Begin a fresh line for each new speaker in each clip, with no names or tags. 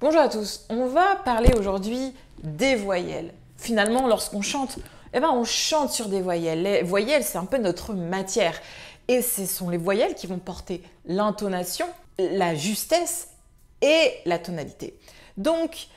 Bonjour à tous, on va parler aujourd'hui des voyelles. Finalement, lorsqu'on chante, on chante sur des voyelles. Les voyelles, c'est un peu notre matière. Et ce sont les voyelles qui vont porter l'intonation, la justesse et la tonalité. Donc,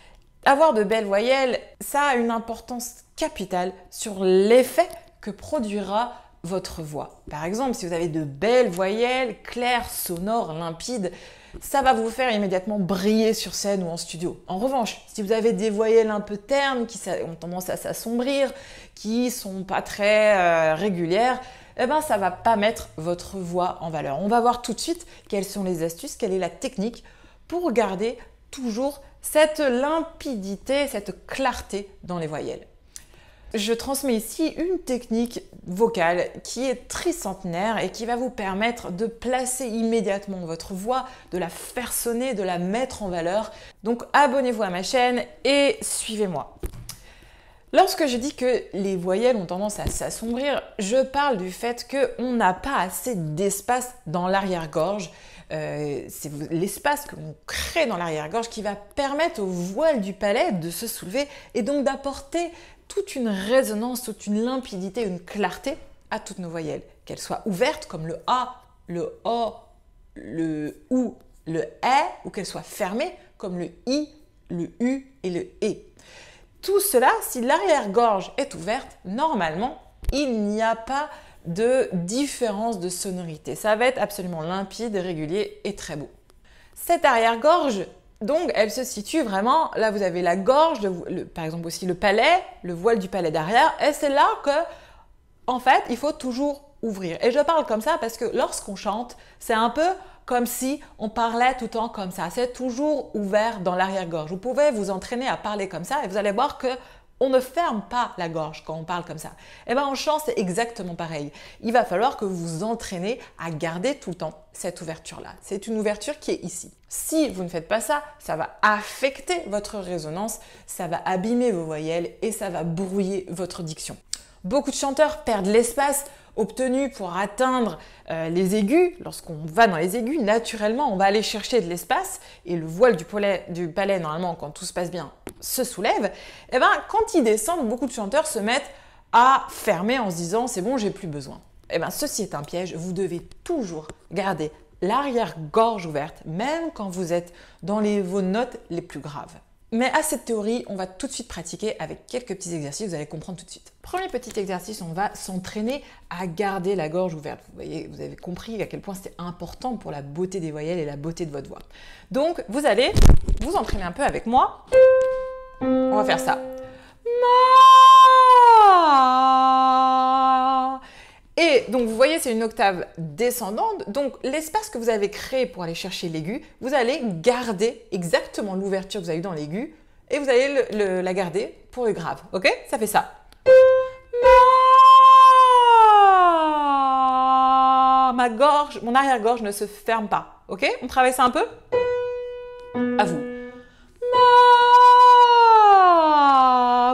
avoir de belles voyelles, ça a une importance capitale sur l'effet que produira votre voix. Par exemple, si vous avez de belles voyelles, claires, sonores, limpides, ça va vous faire immédiatement briller sur scène ou en studio. En revanche, si vous avez des voyelles un peu ternes, qui ont tendance à s'assombrir, qui sont pas très régulières, ça va pas mettre votre voix en valeur. On va voir tout de suite quelles sont les astuces, quelle est la technique pour garder toujours cette limpidité, cette clarté dans les voyelles. Je transmets ici une technique vocale qui est tricentenaire et qui va vous permettre de placer immédiatement votre voix, de la faire sonner, de la mettre en valeur. Donc abonnez-vous à ma chaîne et suivez-moi. Lorsque je dis que les voyelles ont tendance à s'assombrir, je parle du fait qu'on n'a pas assez d'espace dans l'arrière-gorge. C'est l'espace que l'on crée dans l'arrière-gorge qui va permettre aux voiles du palais de se soulever et donc d'apporter toute une résonance, toute une limpidité, une clarté à toutes nos voyelles. Qu'elles soient ouvertes comme le A, le O, le OU, le E, ou qu'elles soient fermées comme le I, le U et le E. Tout cela, si l'arrière-gorge est ouverte, normalement, il n'y a pas de différence de sonorité. Ça va être absolument limpide, régulier et très beau. Cette arrière-gorge, donc, elle se situe vraiment, là vous avez la gorge, par exemple aussi le palais, le voile du palais derrière, et c'est là que, en fait, il faut toujours ouvrir. Et je parle comme ça parce que lorsqu'on chante, c'est un peu comme si on parlait tout le temps comme ça. C'est toujours ouvert dans l'arrière-gorge. Vous pouvez vous entraîner à parler comme ça et vous allez voir que on ne ferme pas la gorge quand on parle comme ça. En chant, c'est exactement pareil. Il va falloir que vous vous entraînez à garder tout le temps cette ouverture-là. C'est une ouverture qui est ici. Si vous ne faites pas ça, ça va affecter votre résonance, ça va abîmer vos voyelles et ça va brouiller votre diction. Beaucoup de chanteurs perdent l'espace obtenu pour atteindre les aigus. Lorsqu'on va dans les aigus, naturellement, on va aller chercher de l'espace et le voile du palais, normalement, quand tout se passe bien, se soulève. Quand ils descendent, beaucoup de chanteurs se mettent à fermer en se disant « c'est bon, j'ai plus besoin ». Ceci est un piège. Vous devez toujours garder l'arrière-gorge ouverte, même quand vous êtes dans vos notes les plus graves. Mais à cette théorie, on va tout de suite pratiquer avec quelques petits exercices, vous allez comprendre tout de suite. Premier petit exercice, on va s'entraîner à garder la gorge ouverte. Vous voyez, vous avez compris à quel point c'est important pour la beauté des voyelles et la beauté de votre voix. Donc, vous allez vous entraîner un peu avec moi. On va faire ça. Et donc, vous voyez, c'est une octave descendante. Donc, l'espace que vous avez créé pour aller chercher l'aigu, vous allez garder exactement l'ouverture que vous avez eue dans l'aigu et vous allez la garder pour le grave. Ok? Ça fait ça. Ma gorge, mon arrière-gorge ne se ferme pas. Ok? On travaille ça un peu? À vous.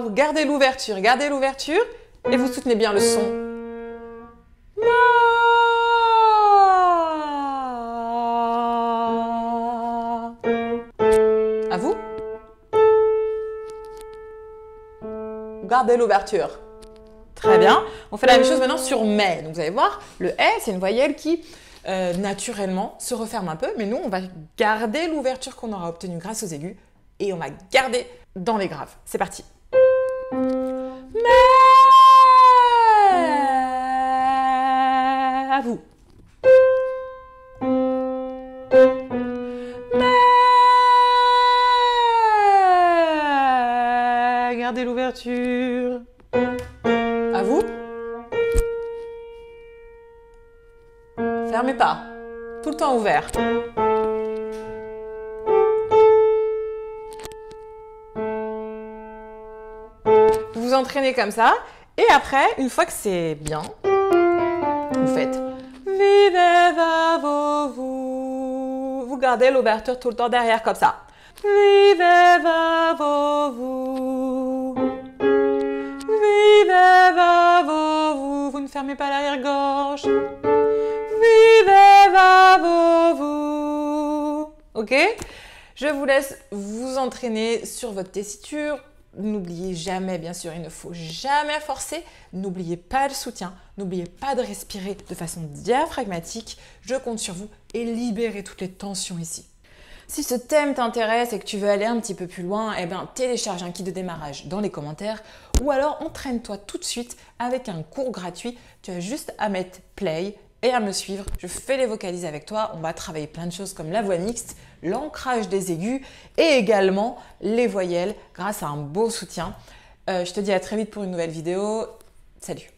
Vous gardez l'ouverture et vous soutenez bien le son. À vous. Gardez l'ouverture. Très bien. On fait la même chose maintenant sur mais. Donc vous allez voir, le « est », c'est une voyelle qui naturellement se referme un peu, mais nous, on va garder l'ouverture qu'on aura obtenue grâce aux aigus et on va garder dans les graves. C'est parti. Mais. À vous. Gardez l'ouverture. À vous. Fermez pas. Tout le temps ouvert. Vous vous entraînez comme ça. Et après, une fois que c'est bien, vous faites Viveva vous. Vous gardez l'ouverture tout le temps derrière comme ça. Viveva vous. Viveva vous. Vous ne fermez pas l'arrière-gorge. Viveva vous. Ok? Je vous laisse vous entraîner sur votre tessiture. N'oubliez jamais, bien sûr, il ne faut jamais forcer. N'oubliez pas le soutien. N'oubliez pas de respirer de façon diaphragmatique. Je compte sur vous et libérez toutes les tensions ici. Si ce thème t'intéresse et que tu veux aller un petit peu plus loin, télécharge un kit de démarrage dans les commentaires ou alors entraîne-toi tout de suite avec un cours gratuit. Tu as juste à mettre play et à me suivre. Je fais les vocalises avec toi. On va travailler plein de choses comme la voix mixte, l'ancrage des aigus et également les voyelles grâce à un beau soutien. Je te dis à très vite pour une nouvelle vidéo. Salut!